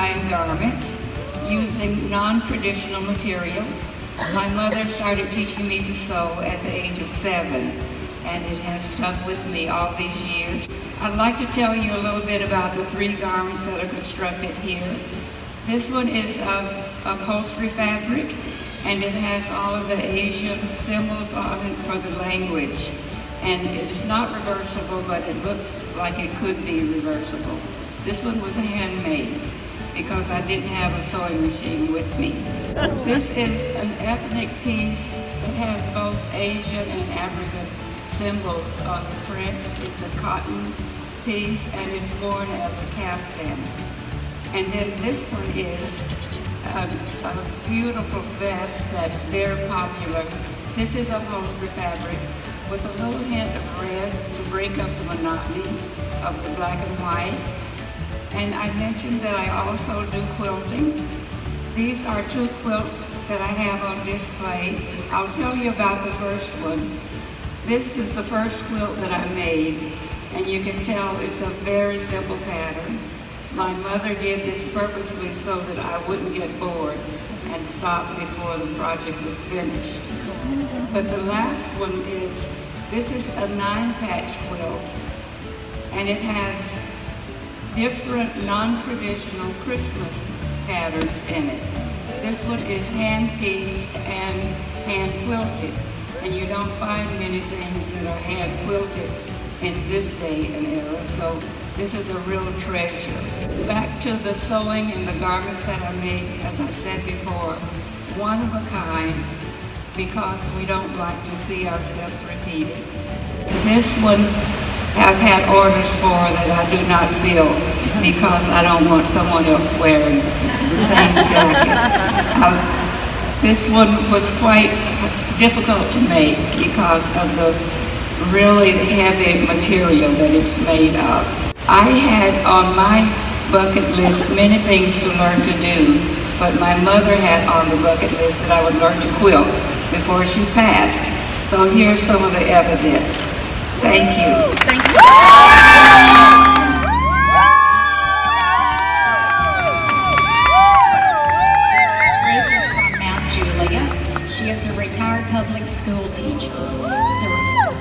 design garments using non-traditional materials. My mother started teaching me to sew at the age of 7, and it has stuck with me all these years. I'd like to tell you a little bit about the 3 garments that are constructed here. This one is upholstery fabric, and it has all of the Asian symbols on it for the language. And it is not reversible, but it looks like it could be reversible. This one was handmade because I didn't have a sewing machine with me. This is an ethnic piece that has both Asian and African symbols on the print. It's a cotton piece and it's worn as a caftan. And then this one is a beautiful vest that's very popular. This is upholstery fabric with a little hint of red to break up the monotony of the black and white. And I mentioned that I also do quilting. These are 2 quilts that I have on display. I'll tell you about the first one. This is the first quilt that I made, and you can tell it's a very simple pattern. My mother did this purposely so that I wouldn't get bored and stop before the project was finished. But the last one is, this is a 9-patch quilt, and it has different non-traditional Christmas patterns in it. This one is hand-pieced and hand-quilted, and you don't find many things that are hand-quilted in this day and era, so this is a real treasure. Back to the sewing and the garments that I made, as I said before, one of a kind, because we don't like to see ourselves repeated. This one I've had orders for that I do not fill because I don't want someone else wearing the same jacket. This one was quite difficult to make because of the really heavy material that it's made of. I had on my bucket list many things to learn to do, but my mother had on the bucket list that I would learn to quilt before she passed. So here's some of the evidence. Thank you. Thank you. Ruth is from Mount Julia. She is a retired public school teacher,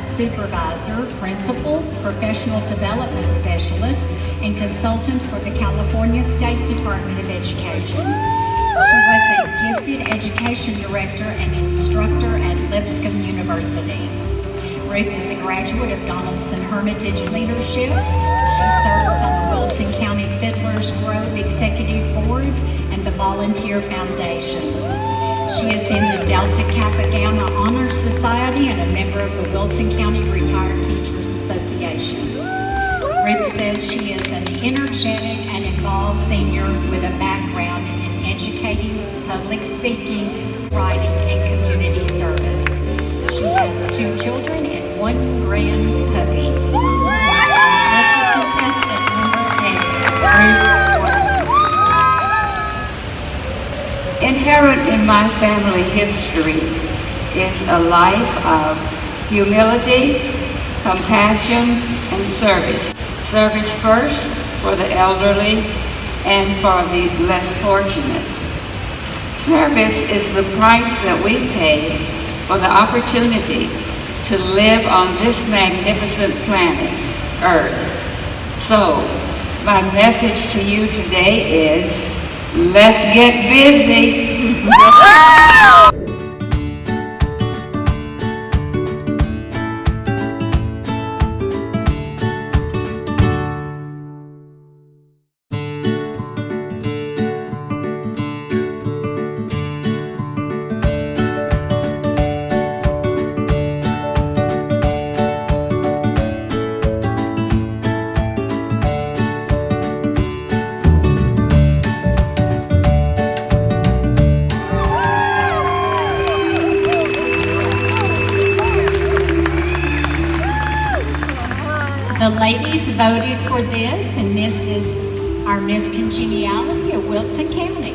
supervisor, principal, professional development specialist, and consultant for the California State Department of Education. She was a gifted education director and instructor at Lipscomb University. Ruth is a graduate of Donaldson Hermitage Leadership. She serves on the Wilson County Fiddler's Grove Executive Board and the Volunteer Foundation. She is in the Delta Kappa Gamma Honor Society and a member of the Wilson County Retired Teachers Association. Ruth says she is an energetic and involved senior with a background in educating, public speaking, writing, and community service. She has 2 children and 1 grand puppy. This is contestant number 8, Ruth Wharton. Inherent in my family history is a life of humility, compassion, and service. Service first for the elderly and for the less fortunate. Service is the price that we pay for the opportunity to live on this magnificent planet, Earth. So, my message to you today is, let's get busy. The ladies voted for this, and this is our Miss Congeniality of Wilson County.